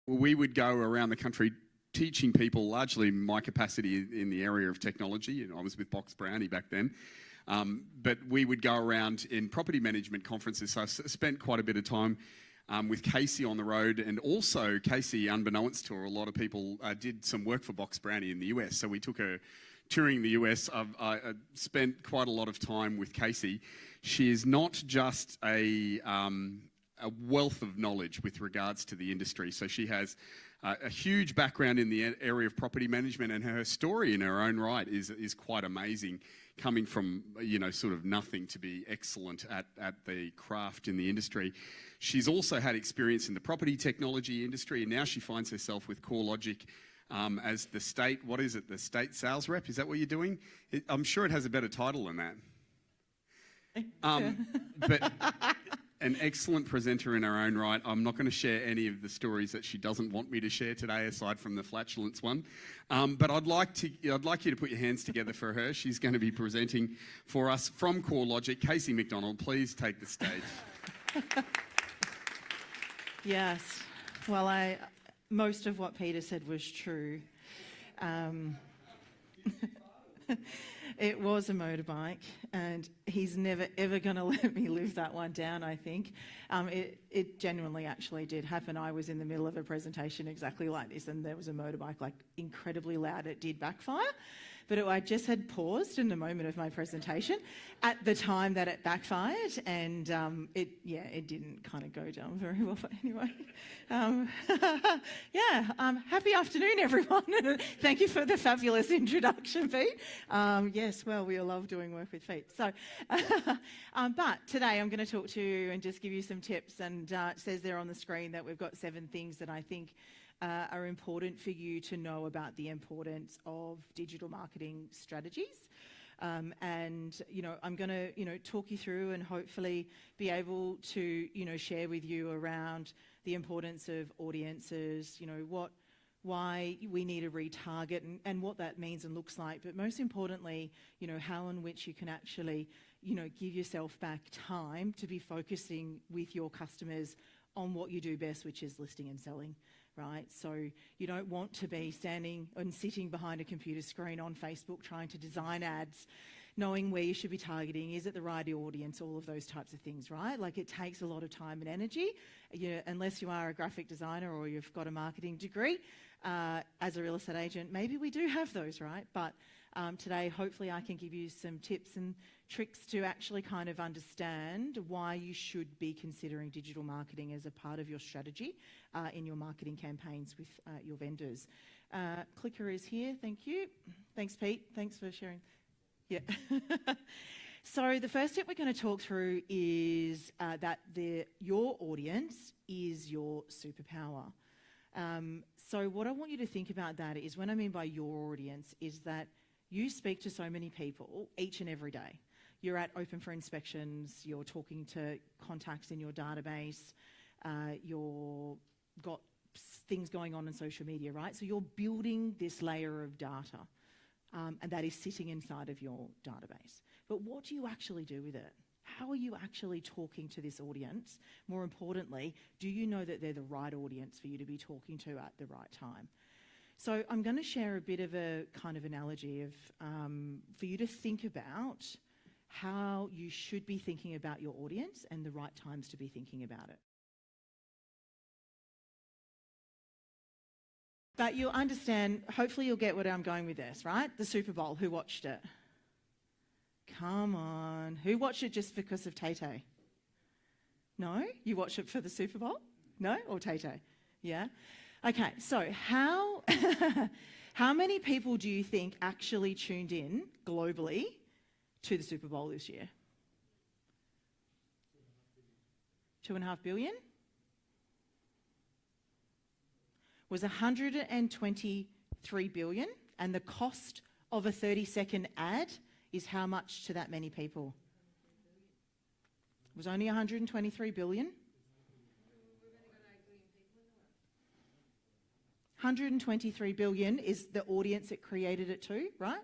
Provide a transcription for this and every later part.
we would go around the country teaching people, largely my capacity in the area of technology, and I was with Box Brownie back then, but we would go around in property management conferences. So I spent quite a bit of time with Kasey on the road, and also Kasey, unbeknownst to a lot of people, did some work for Box Brownie in the US. So we took her touring the US. I spent quite a lot of time with Kasey. She is not just a wealth of knowledge with regards to the industry. So she has a huge background in the area of property management, and her story in her own right is quite amazing, coming from, you know, sort of nothing to be excellent at the craft in the industry. She's also had experience in the property technology industry, and now she finds herself with CoreLogic as the state, what is it, the state sales rep? Is that what you're doing? I'm sure it has a better title than that. But an excellent presenter in her own right. I'm not going to share any of the stories that she doesn't want me to share today, aside from the flatulence one. But I'd like you to put your hands together for her. She's going to be presenting for us from CoreLogic. Kasey McDonald, please take the stage. Yes. Well, most of what Peter said was true. It was a motorbike, and he's never ever going to let me live that one down, I think. It genuinely actually did happen. I was in the middle of a presentation exactly like this, and there was a motorbike, like, incredibly loud. It did backfire, but I just had paused in the moment of my presentation at the time that it backfired, and it didn't kind of go down very well. But anyway, happy afternoon, everyone. Thank you for the fabulous introduction, Pete. Yes, well, we all love doing work with Pete. So, but today I'm going to talk to you and just give you some tips, and it says there on the screen that we've got 7 things that I think are important for you to know about the importance of digital marketing strategies. And, you know, I'm going to, you know, talk you through and hopefully be able to, you know, share with you around the importance of audiences, you know, why we need to retarget and what that means and looks like. But most importantly, you know, how in which you can actually, you know, give yourself back time to be focusing with your customers on what you do best, which is listing and selling. Right? So you don't want to be standing and sitting behind a computer screen on Facebook trying to design ads, knowing where you should be targeting, is it the right audience, all of those types of things, right? Like, it takes a lot of time and energy, unless you are a graphic designer or you've got a marketing degree. As a real estate agent, maybe we do have those, right? But today, hopefully I can give you some tips and tricks to actually kind of understand why you should be considering digital marketing as a part of your strategy in your marketing campaigns with your vendors. Clicker is here. Thank you. Thanks, Pete. Thanks for sharing. Yeah. So the first tip we're going to talk through is that your audience is your superpower. So what I want you to think about that is, when I mean by your audience, is that you speak to so many people each and every day. You're at open for inspections, you're talking to contacts in your database, you've got things going on social media, right? So you're building this layer of data, and that is sitting inside of your database. But what do you actually do with it? How are you actually talking to this audience? More importantly, do you know that they're the right audience for you to be talking to at the right time? So I'm going to share a bit of a kind of analogy of for you to think about how you should be thinking about your audience and the right times to be thinking about it. But you'll understand, hopefully you'll get where I'm going with this, right? The Super Bowl, who watched it? Come on. Who watched it just because of Tay-Tay? No? You watched it for the Super Bowl? No? Or Tay-Tay? Yeah? Okay, so how many people do you think actually tuned in globally to the Super Bowl this year? 2.5 billion? Was 123 billion, and the cost of a 30-second ad is how much to that many people? It was only 123 billion. 123 billion is the audience it created it to, right?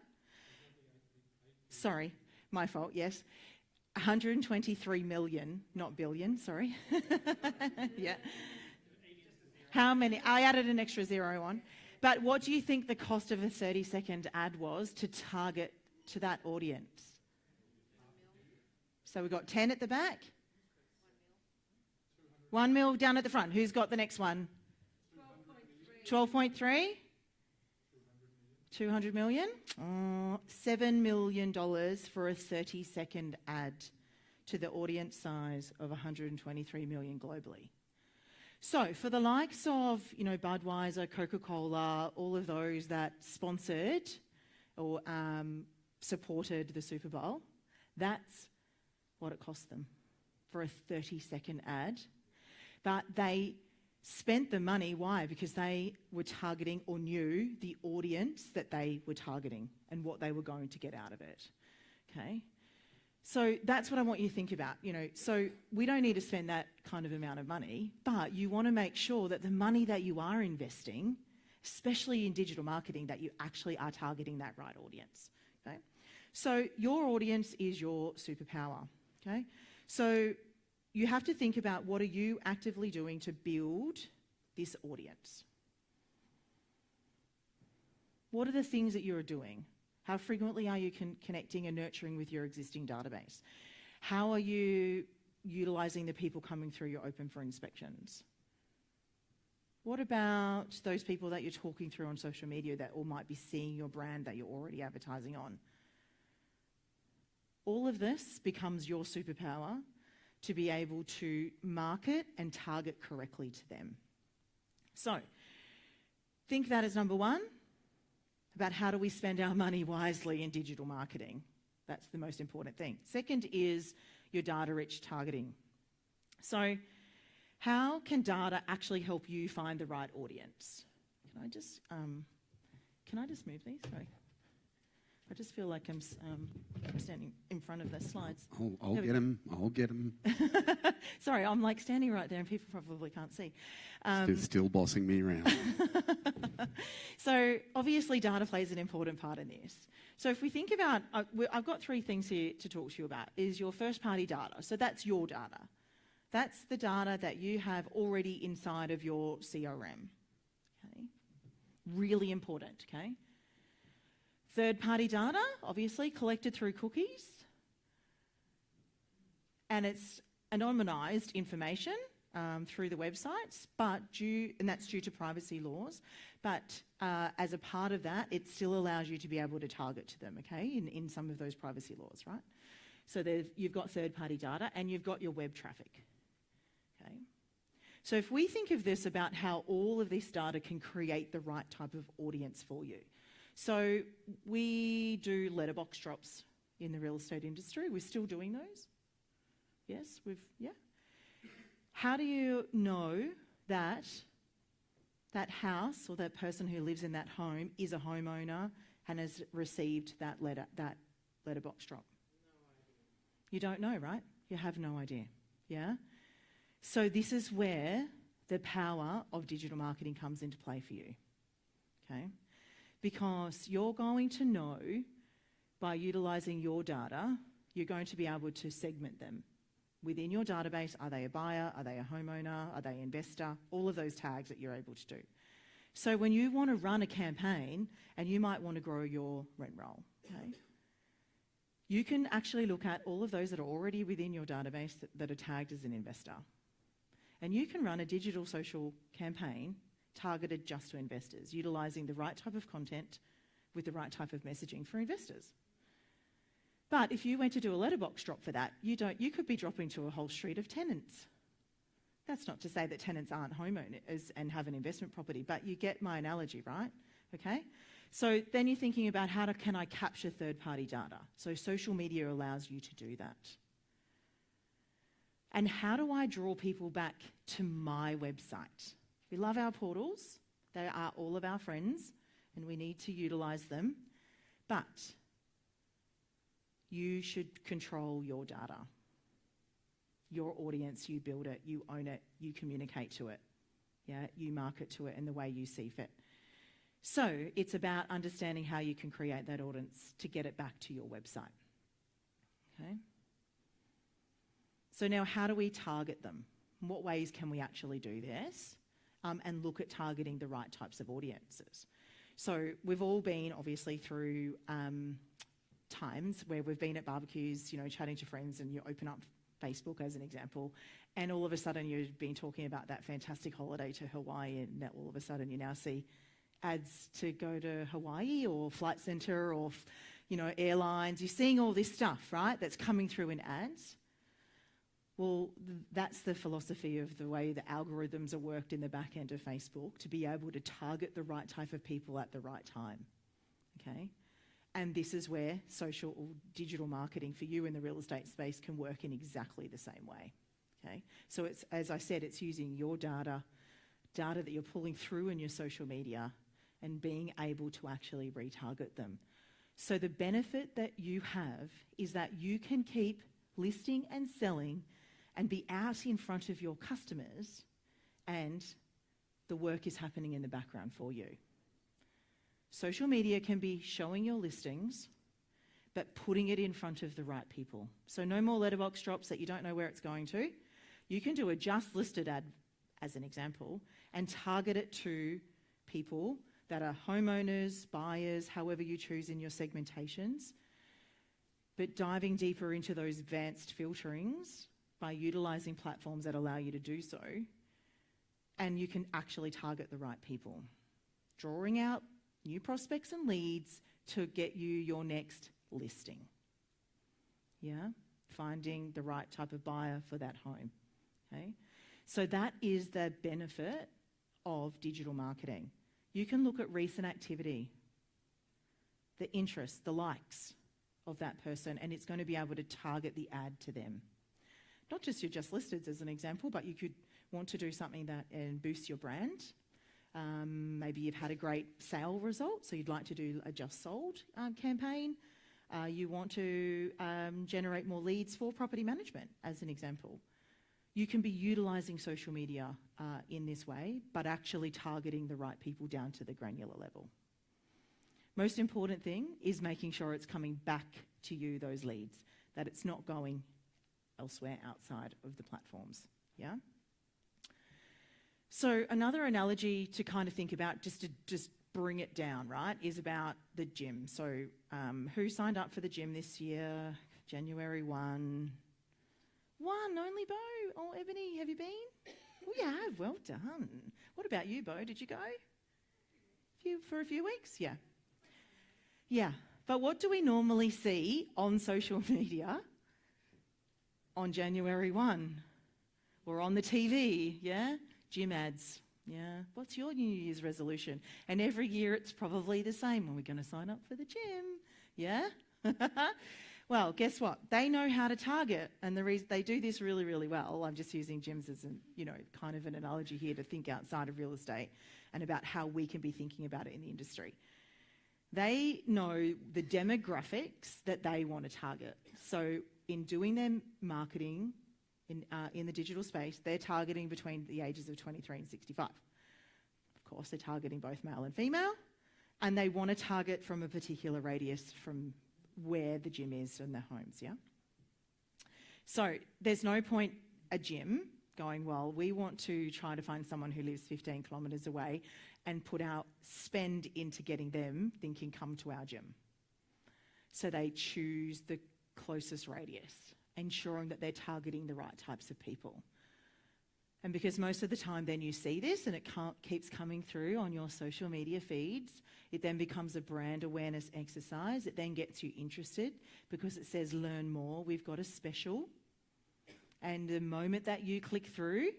Sorry, my fault, yes. 123 million, not billion, sorry. Yeah. How many? I added an extra 0 on. But what do you think the cost of a 30-second ad was to target to that audience? So we've got 10 at the back. 1 mil down at the front. Who's got the next one? 12.3? 200 million? $7 million for a 30-second ad to the audience size of 123 million globally. So for the likes of, Budweiser, Coca-Cola, all of those that sponsored or supported the Super Bowl, that's what it cost them for a 30-second ad. But they spent the money. Why? Because they were targeting or knew the audience that they were targeting and what they were going to get out of it. Okay? So that's what I want you to think about. So we don't need to spend that kind of amount of money, but you want to make sure that the money that you are investing, especially in digital marketing, that you actually are targeting that right audience. Okay? So your audience is your superpower. Okay? So you have to think about, what are you actively doing to build this audience? What are the things that you're doing? How frequently are you connecting and nurturing with your existing database? How are you utilising the people coming through your open for inspections? What about those people that you're talking through on social media that all might be seeing your brand that you're already advertising on? All of this becomes your superpower to be able to market and target correctly to them. So, think that as number one, about how do we spend our money wisely in digital marketing. That's the most important thing. Second is your data-rich targeting. So, how can data actually help you find the right audience? Can I just move these? Sorry. I just feel like I'm standing in front of the slides. I'll get them. Sorry, I'm like standing right there and people probably can't see. Still bossing me around. So obviously data plays an important part in this. So if we think about, I've got 3 things here to talk to you about, is your first party data. So that's your data. That's the data that you have already inside of your CRM. Okay? Really important, okay? Third-party data, obviously, collected through cookies. And it's anonymised information through the websites, and that's due to privacy laws. But as a part of that, it still allows you to be able to target to them, okay, in some of those privacy laws, right? So you've got third-party data and you've got your web traffic, okay? So if we think of this about how all of this data can create the right type of audience for you. So we do letterbox drops in the real estate industry. We're still doing those. Yes, yeah. How do you know that that house or that person who lives in that home is a homeowner and has received that letterbox drop? No idea. You don't know, right? You have no idea. Yeah? So this is where the power of digital marketing comes into play for you. Okay? Because you're going to know, by utilising your data, you're going to be able to segment them. Within your database, are they a buyer, are they a homeowner, are they an investor, all of those tags that you're able to do. So when you want to run a campaign, and you might want to grow your rent roll, okay, you can actually look at all of those that are already within your database that are tagged as an investor. And you can run a digital social campaign targeted just to investors, utilising the right type of content with the right type of messaging for investors. But if you went to do a letterbox drop for that, you could be dropping to a whole street of tenants. That's not to say that tenants aren't homeowners and have an investment property, but you get my analogy, right? Okay? So then you're thinking about can I capture third-party data? So social media allows you to do that. And how do I draw people back to my website? We love our portals. They are all of our friends, and we need to utilise them. But you should control your data. Your audience, you build it, you own it, you communicate to it. Yeah, you market to it in the way you see fit. So it's about understanding how you can create that audience to get it back to your website. Okay? So now how do we target them? In what ways can we actually do this? and look at targeting the right types of audiences. So we've all been obviously through times where we've been at barbecues, chatting to friends, and you open up Facebook as an example, and all of a sudden you've been talking about that fantastic holiday to Hawaii, and all of a sudden you now see ads to go to Hawaii or Flight Centre or airlines. You're seeing all this stuff, right, that's coming through in ads. Well, that's the philosophy of the way the algorithms are worked in the back end of Facebook, to be able to target the right type of people at the right time, okay? And this is where social or digital marketing for you in the real estate space can work in exactly the same way, okay? So it's, as I said, it's using your data that you're pulling through in your social media and being able to actually retarget them. So the benefit that you have is that you can keep listing and selling and be out in front of your customers, and the work is happening in the background for you. Social media can be showing your listings, but putting it in front of the right people. So no more letterbox drops that you don't know where it's going to. You can do a just listed ad, as an example, and target it to people that are homeowners, buyers, however you choose in your segmentations, but diving deeper into those advanced filterings by utilising platforms that allow you to do so, and you can actually target the right people, drawing out new prospects and leads to get you your next listing. Yeah, finding the right type of buyer for that home, okay? So that is the benefit of digital marketing. You can look at recent activity, the interest, the likes of that person, and it's going to be able to target the ad to them. Not just your just listeds as an example, but you could want to do something that boosts your brand. Maybe you've had a great sale result, so you'd like to do a just sold campaign. You want to generate more leads for property management, as an example. You can be utilising social media in this way, but actually targeting the right people down to the granular level. Most important thing is making sure it's coming back to you, those leads, that it's not going elsewhere outside of the platforms, yeah? So another analogy to kind of think about, just to bring it down, right, is about the gym. So who signed up for the gym this year? January 1. One, only Bo. Oh, Ebony, have you been? Oh, you have. Well done. What about you, Bo? Did you go? For a few weeks? Yeah. Yeah. But what do we normally see on social media on January 1? Or on the TV, yeah? Gym ads, yeah? What's your New Year's resolution? And every year it's probably the same. Are we going to sign up for the gym? Yeah? Well, guess what? They know how to target, and the reason they do this really, really well. I'm just using gyms as kind of an analogy here to think outside of real estate and about how we can be thinking about it in the industry. They know the demographics that they want to target. So in doing their marketing in the digital space, they're targeting between the ages of 23 and 65. Of course, they're targeting both male and female, and they want to target from a particular radius from where the gym is in their homes, yeah? So there's no point a gym going, well, we want to try to find someone who lives 15 kilometres away and put our spend into getting them thinking, come to our gym. So they choose the closest radius, ensuring that they're targeting the right types of people. And because most of the time then you see this and it keeps coming through on your social media feeds, it then becomes a brand awareness exercise. It then gets you interested because it says learn more, we've got a special. And the moment that you click through,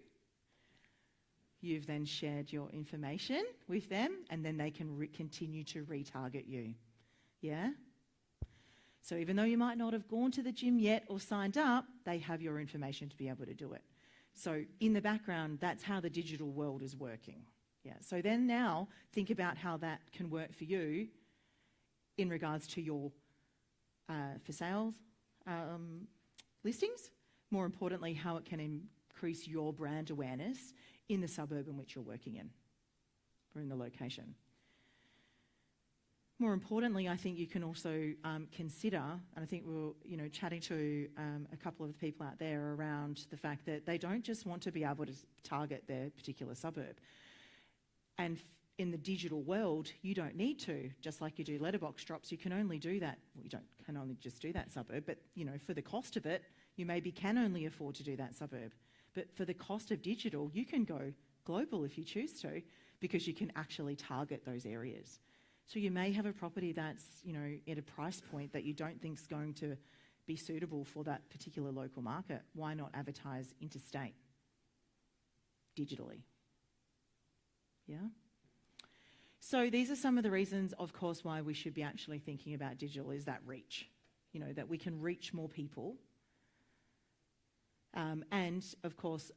you've then shared your information with them, and then they can continue to retarget you. Yeah? So even though you might not have gone to the gym yet or signed up, they have your information to be able to do it. So in the background, that's how the digital world is working. Yeah. So then now think about how that can work for you in regards to your for sales listings. More importantly, how it can increase your brand awareness in the suburb in which you're working in or in the location. More importantly, I think you can also consider, and I think we were chatting to a couple of the people out there around the fact that they don't just want to be able to target their particular suburb. And in the digital world, you don't need to, just like you do letterbox drops. You can only do that. Well, can only just do that suburb, but for the cost of it, you maybe can only afford to do that suburb. But for the cost of digital, you can go global if you choose to, because you can actually target those areas. So you may have a property that's at a price point that you don't think is going to be suitable for that particular local market. Why not advertise interstate digitally? Yeah. So these are some of the reasons, of course, why we should be actually thinking about digital, is that reach, that we can reach more people. And of course,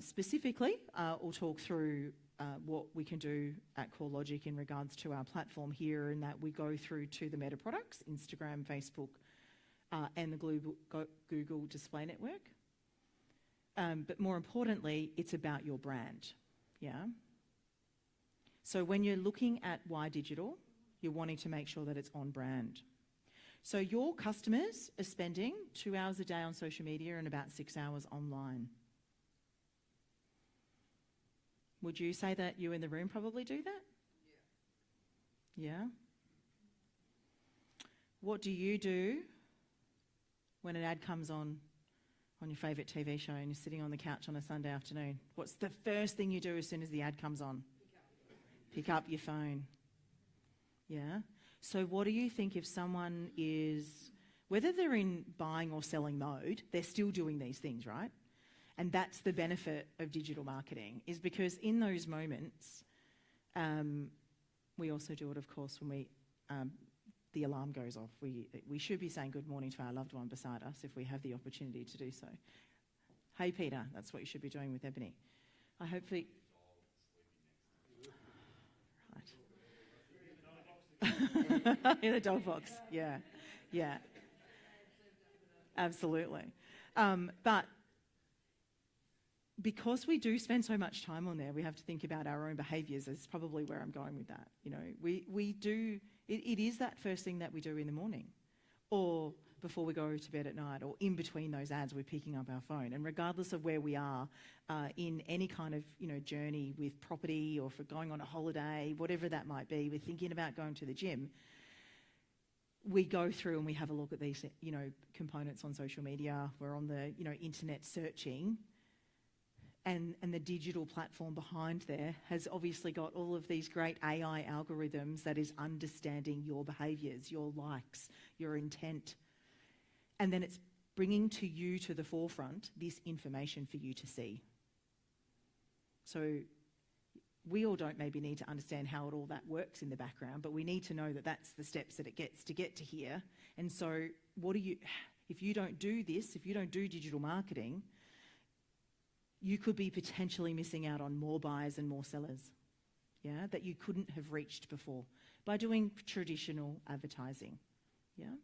specifically, we'll talk through what we can do at CoreLogic in regards to our platform here, and that we go through to the meta products, Instagram, Facebook, and the Google Display Network. But more importantly, it's about your brand, yeah? So when you're looking at why digital, you're wanting to make sure that it's on brand. So your customers are spending 2 hours a day on social media and about 6 hours online. Would you say that you in the room probably do that? Yeah. What do you do when an ad comes on your favourite TV show and you're sitting on the couch on a Sunday afternoon? What's the first thing you do as soon as the ad comes on? Pick up your phone. Yeah. So what do you think if someone is, whether they're in buying or selling mode, they're still doing these things, right? And that's the benefit of digital marketing, is because in those moments, we also do it, of course, when the alarm goes off. We should be saying good morning to our loved one beside us if we have the opportunity to do so. Hey, Peter, that's what you should be doing with Ebony. I hopefully... In the dog box, yeah. Absolutely. But because we do spend so much time on there, we have to think about our own behaviours. Is probably where I'm going with that. We do, it is that first thing that we do in the morning, or before we go to bed at night, or in between those ads, we're picking up our phone. And regardless of where we are in any kind of journey with property, or for going on a holiday, whatever that might be, we're thinking about going to the gym, we go through and we have a look at these components on social media. We're on the internet searching, and the digital platform behind there has obviously got all of these great AI algorithms that is understanding your behaviours, your likes, your intent. And then it's bringing to you to the forefront this information for you to see. So we all don't maybe need to understand how all that works in the background, but we need to know that that's the steps that it gets to get to here. And so if you don't do this, if you don't do digital marketing, you could be potentially missing out on more buyers and more sellers, yeah, that you couldn't have reached before by doing traditional advertising, yeah?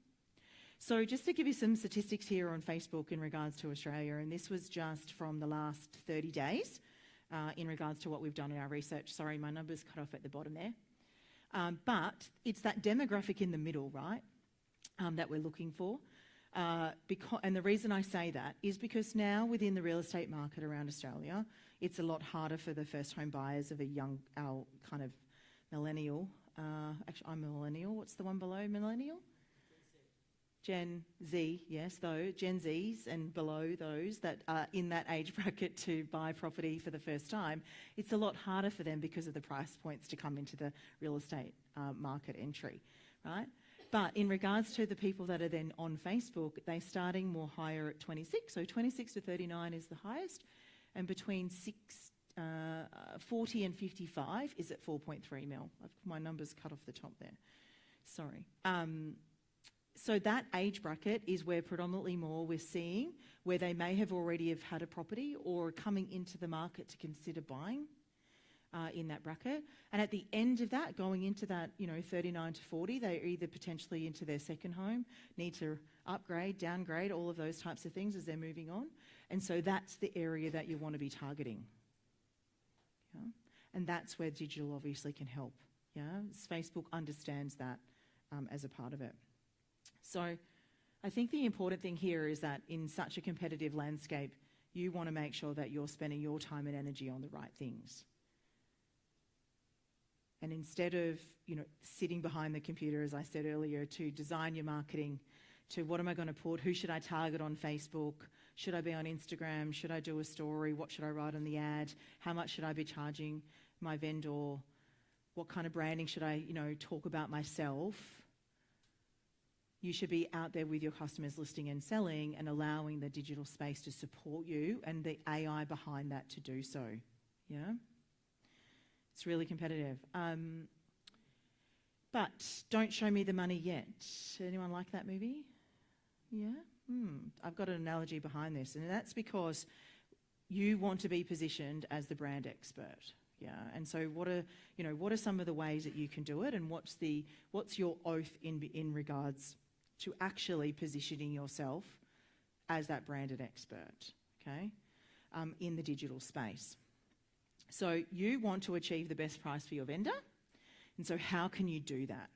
So just to give you some statistics here on Facebook in regards to Australia, and this was just from the last 30 days in regards to what we've done in our research. Sorry, my number's cut off at the bottom there. But it's that demographic in the middle, right, that we're looking for. And the reason I say that is because now within the real estate market around Australia, it's a lot harder for the first home buyers of our kind of millennial. Actually, I'm a millennial. What's the one below millennial? Gen Z, yes, though, Gen Zs and below those that are in that age bracket to buy property for the first time. It's a lot harder for them because of the price points to come into the real estate market entry, right? But in regards to the people that are then on Facebook, they're starting more higher at 26. So 26 to 39 is the highest, and between 40 and 55 is at 4.3 mil. My number's cut off the top there. Sorry. So that age bracket is where predominantly more we're seeing, where they may have already have had a property or coming into the market to consider buying in that bracket. And at the end of that, going into that, 39 to 40, they're either potentially into their second home, need to upgrade, downgrade, all of those types of things as they're moving on. And so that's the area that you want to be targeting. Yeah? And that's where digital obviously can help. Yeah? Facebook understands that as a part of it. So I think the important thing here is that in such a competitive landscape, you want to make sure that you're spending your time and energy on the right things. And instead of, sitting behind the computer, as I said earlier, to design your marketing, to what am I going to put, who should I target on Facebook, should I be on Instagram, should I do a story, what should I write on the ad, how much should I be charging my vendor, what kind of branding should I, talk about myself. You should be out there with your customers listing and selling and allowing the digital space to support you and the AI behind that to do so. Yeah? It's really competitive. But Don't Show Me the Money Yet. Anyone like that movie? Yeah? I've got an analogy behind this, and that's because you want to be positioned as the brand expert. Yeah, and so what are some of the ways that you can do it, and what's your oath in regards to actually positioning yourself as that branded expert, okay, in the digital space. So you want to achieve the best price for your vendor, and so how can you do that?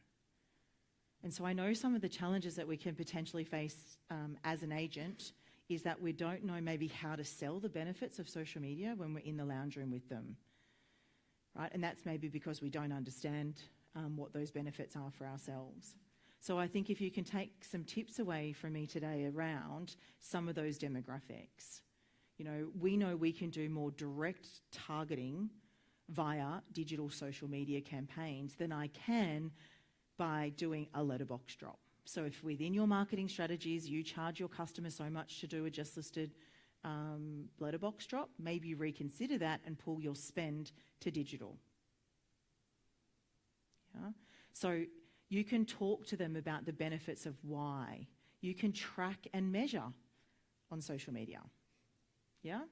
And so I know some of the challenges that we can potentially face as an agent is that we don't know maybe how to sell the benefits of social media when we're in the lounge room with them, right? And that's maybe because we don't understand what those benefits are for ourselves. So I think if you can take some tips away from me today around some of those demographics, we know we can do more direct targeting via digital social media campaigns than I can by doing a letterbox drop. So if within your marketing strategies you charge your customer so much to do a just listed letterbox drop, maybe reconsider that and pull your spend to digital. Yeah? So you can talk to them about the benefits of why. You can track and measure on social media. Yeah?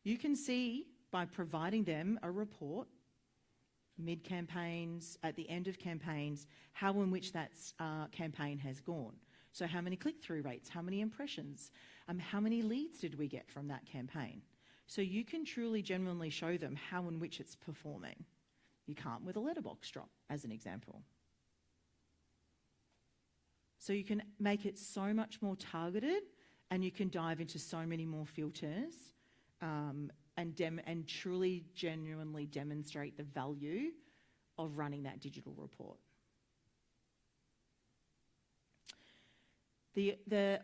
You can see by providing them a report, mid-campaigns, at the end of campaigns, how in which that campaign has gone. So how many click-through rates, how many impressions, how many leads did we get from that campaign? So you can truly, genuinely show them how in which it's performing. You can't with a letterbox drop, as an example. So you can make it so much more targeted, and you can dive into so many more filters and truly, genuinely demonstrate the value of running that digital report.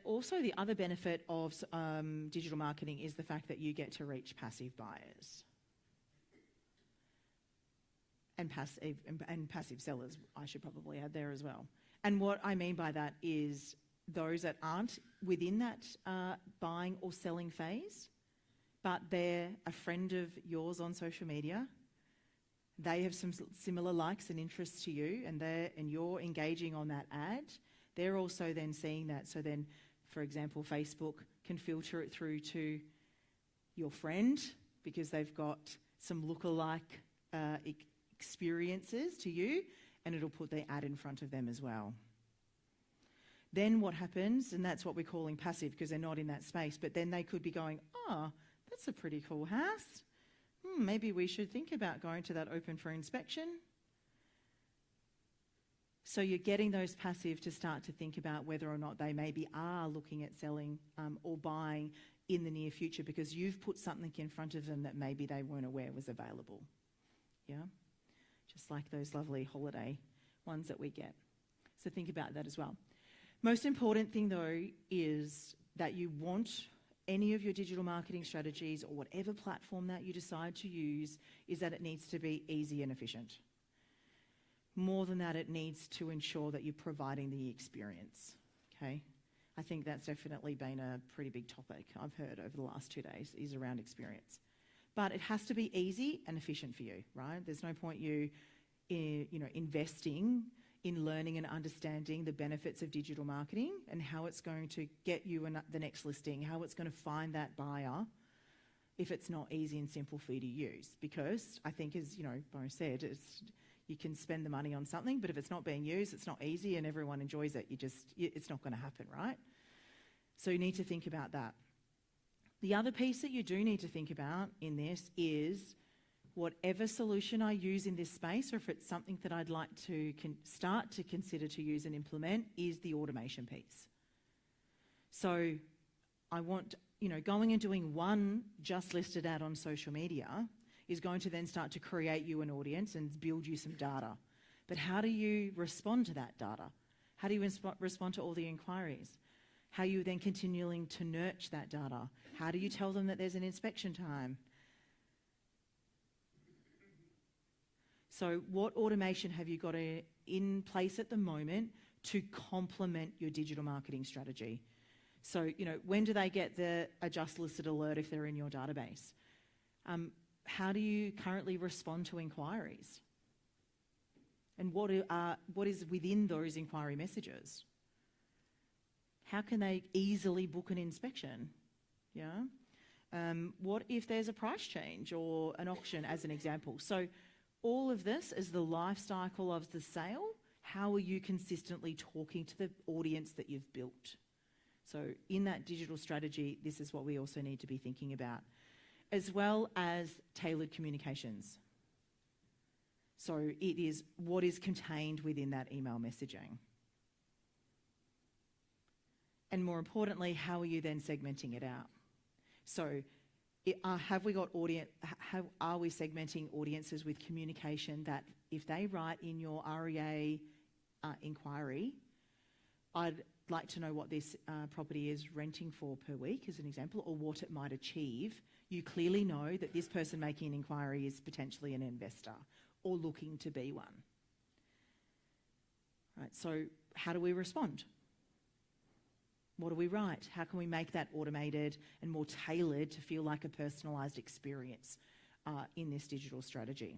Also, the other benefit of digital marketing is the fact that you get to reach passive buyers and passive sellers, I should probably add there as well. And what I mean by that is those that aren't within that buying or selling phase, but they're a friend of yours on social media. They have some similar likes and interests to you, and you're engaging on that ad. They're also then seeing that. So then, for example, Facebook can filter it through to your friend because they've got some lookalike experiences to you, and it'll put their ad in front of them as well. Then what happens, and that's what we're calling passive because they're not in that space, but then they could be going, oh, that's a pretty cool house. Maybe we should think about going to that open for inspection. So you're getting those passive to start to think about whether or not they maybe are looking at selling or buying in the near future because you've put something in front of them that maybe they weren't aware was available. Yeah? Just like those lovely holiday ones that we get. So think about that as well. Most important thing though is that you want any of your digital marketing strategies or whatever platform that you decide to use is that it needs to be easy and efficient. More than that, it needs to ensure that you're providing the experience, okay? I think that's definitely been a pretty big topic I've heard over the last 2 days is around experience. But it has to be easy and efficient for you, right? There's no point you investing in learning and understanding the benefits of digital marketing and how it's going to get you the next listing, how it's going to find that buyer if it's not easy and simple for you to use. Because I think, as Bo said, you can spend the money on something, but if it's not being used, it's not easy and everyone enjoys it, it's not going to happen, right? So you need to think about that. The other piece that you do need to think about in this is whatever solution I use in this space, or if it's something that I'd like to start to consider to use and implement, is the automation piece. So I want, going and doing one just listed ad on social media is going to then start to create you an audience and build you some data. But how do you respond to that data? How do you respond to all the inquiries? How are you then continuing to nurture that data? How do you tell them that there's an inspection time? So what automation have you got in place at the moment to complement your digital marketing strategy? So, when do they get the adjust listed alert if they're in your database? How do you currently respond to inquiries? And what is within those inquiry messages? How can they easily book an inspection? Yeah. What if there's a price change or an auction, as an example? So all of this is the life cycle of the sale. How are you consistently talking to the audience that you've built? So in that digital strategy, this is what we also need to be thinking about, as well as tailored communications. So it is what is contained within that email messaging. And more importantly, how are you then segmenting it out? So are we segmenting audiences with communication that if they write in your REA inquiry, I'd like to know what this property is renting for per week, as an example, or what it might achieve, you clearly know that this person making an inquiry is potentially an investor or looking to be one. Right, so how do we respond? What do we write? How can we make that automated and more tailored to feel like a personalised experience in this digital strategy?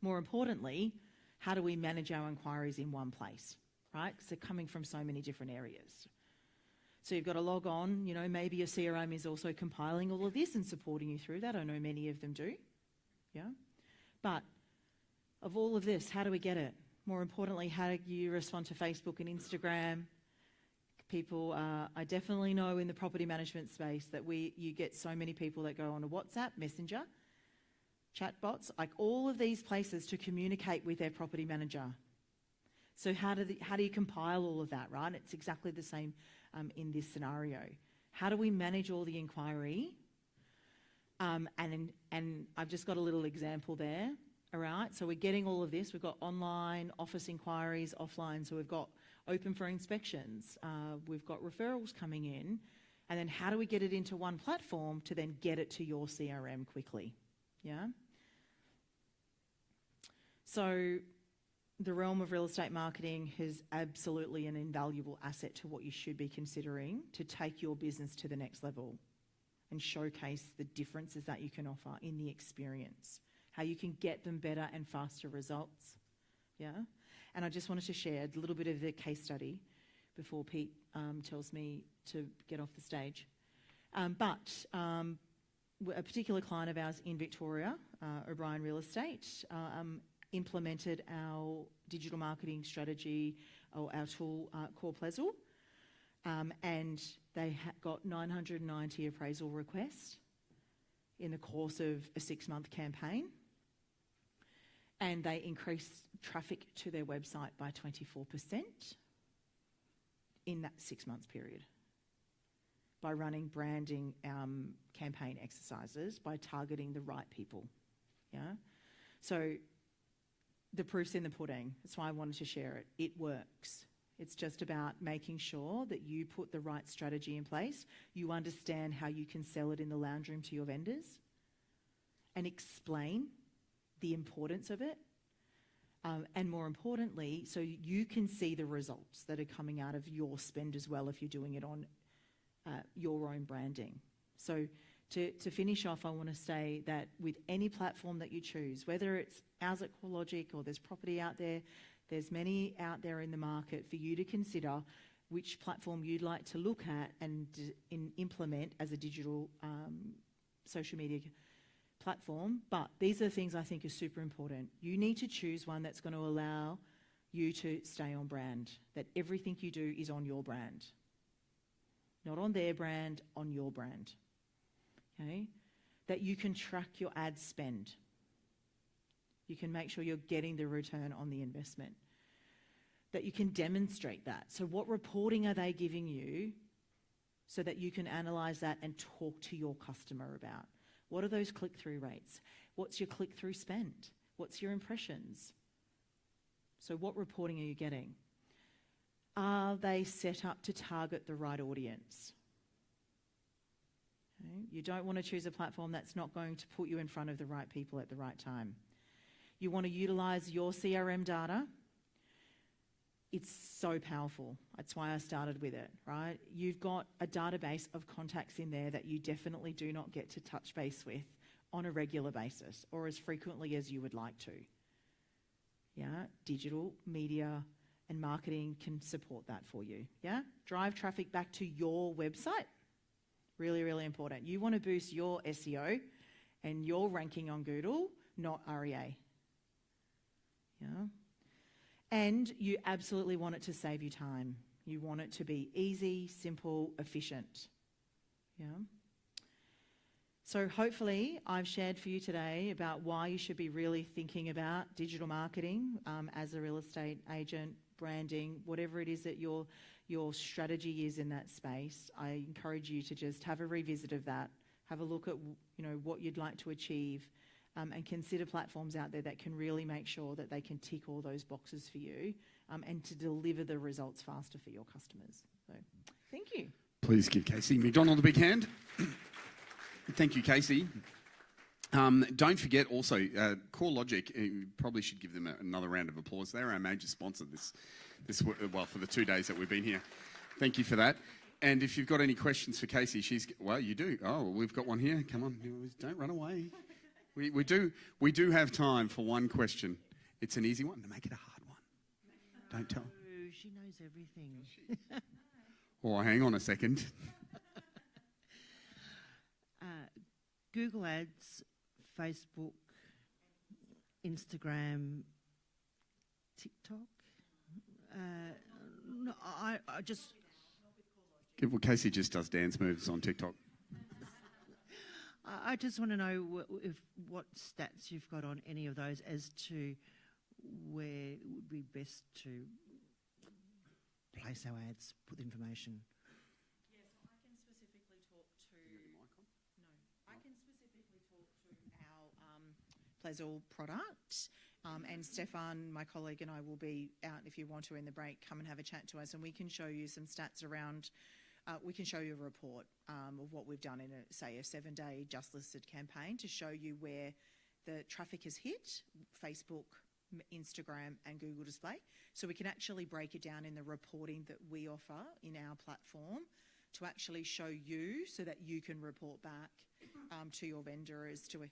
More importantly, how do we manage our inquiries in one place, right? Because they're coming from so many different areas. So you've got to log on, maybe your CRM is also compiling all of this and supporting you through that. I know many of them do, yeah? But of all of this, how do we get it? More importantly, how do you respond to Facebook and Instagram? People, I definitely know in the property management space that you get so many people that go on to WhatsApp, Messenger, chatbots, like all of these places to communicate with their property manager. So how do you compile all of that, right? It's exactly the same in this scenario. How do we manage all the inquiry? And I've just got a little example there, all right? So we're getting all of this. We've got online, office inquiries, offline. So we've got open for inspections. We've got referrals coming in. And then how do we get it into one platform to then get it to your CRM quickly? Yeah? So the realm of real estate marketing is absolutely an invaluable asset to what you should be considering to take your business to the next level and showcase the differences that you can offer in the experience, how you can get them better and faster results. Yeah? And I just wanted to share a little bit of the case study before Pete tells me to get off the stage. But a particular client of ours in Victoria, O'Brien Real Estate, implemented our digital marketing strategy, or our tool, Core Pleasure, and they got 990 appraisal requests in the course of a 6-month campaign. And they increased traffic to their website by 24% in that 6-month period by running branding campaign exercises, by targeting the right people. Yeah. So the proof's in the pudding. That's why I wanted to share it. It works. It's just about making sure that you put the right strategy in place. You understand how you can sell it in the lounge room to your vendors and explain the importance of it. And more importantly, so you can see the results that are coming out of your spend as well if you're doing it on your own branding. So to finish off, I want to say that with any platform that you choose, whether it's ours at CoreLogic or there's property out there, there's many out there in the market for you to consider which platform you'd like to look at and implement as a digital social media platform. But these are the things I think are super important. You need to choose one that's going to allow you to stay on brand, that everything you do is on your brand. Not on their brand, on your brand. Okay? That you can track your ad spend. You can make sure you're getting the return on the investment. That you can demonstrate that. So what reporting are they giving you so that you can analyse that and talk to your customer about? What are those click-through rates? What's your click-through spend? What's your impressions? So what reporting are you getting? Are they set up to target the right audience? Okay. You don't want to choose a platform that's not going to put you in front of the right people at the right time. You want to utilize your CRM data. It's so powerful. That's why I started with it, right? You've got a database of contacts in there that you definitely do not get to touch base with on a regular basis or as frequently as you would like to. Yeah, digital, media, and marketing can support that for you. Yeah, drive traffic back to your website. Really, really important. You want to boost your SEO and your ranking on Google, not REA. Yeah. And you absolutely want it to save you time. You want it to be easy, simple, efficient. Yeah. So hopefully I've shared for you today about why you should be really thinking about digital marketing as a real estate agent, branding, whatever it is that your strategy is in that space. I encourage you to just have a revisit of that, have a look at what you'd like to achieve, and consider platforms out there that can really make sure that they can tick all those boxes for you and to deliver the results faster for your customers. So, thank you. Please give Kasey McDonald a big hand. Thank you, Kasey. Don't forget also, CoreLogic, you probably should give them another round of applause. They're our major sponsor for the 2 days that we've been here. Thank you for that. And if you've got any questions for Kasey, you do. Oh, we've got one here. Come on, don't run away. We do have time for one question. It's an easy one. To make it a hard one. Don't tell. She knows everything. Oh, hang on a second. Google Ads, Facebook, Instagram, TikTok. No, I just... Well, Kasey just does dance moves on TikTok. I just want to know what stats you've got on any of those as to where it would be best to place our ads, put information. Yes, I can specifically talk to... I can specifically talk to our Pleasure product. And Stefan, my colleague, and I will be out if you want to in the break. Come and have a chat to us and we can show you some stats around... we can show you a report of what we've done in, a 7-day just listed campaign to show you where the traffic has hit, Facebook, Instagram and Google Display. So we can actually break it down in the reporting that we offer in our platform to actually show you so that you can report back to your vendor as to...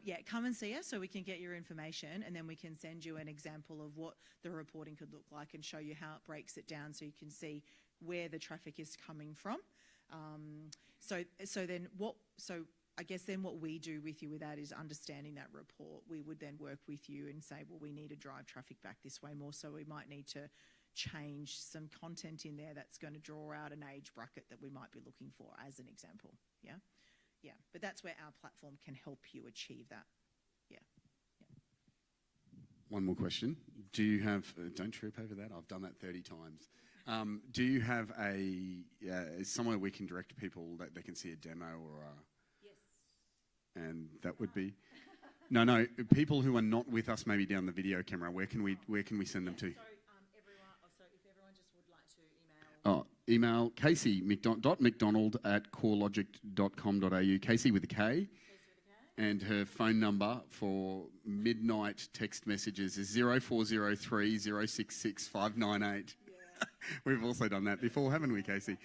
yeah, come and see us so we can get your information and then we can send you an example of what the reporting could look like and show you how it breaks it down so you can see where the traffic is coming from. So I guess then what we do with you with that is understanding that report. We would then work with you and say, well, we need to drive traffic back this way more, so we might need to change some content in there that's going to draw out an age bracket that we might be looking for as an example. Yeah. Yeah, but that's where our platform can help you achieve that. Yeah. One more question. Do you have... don't trip over that. I've done that 30 times. Do you have somewhere we can direct people that they can see a demo or a... Yes. And that would be... No, people who are not with us maybe down the video camera, where can we send them to? So if everyone just would like to email... Email kasey.mcdonald@corelogic.com.au. Kasey with a K. And her phone number for midnight text messages is 0403 066 598. Yeah. We've also done that before, haven't we, Kasey?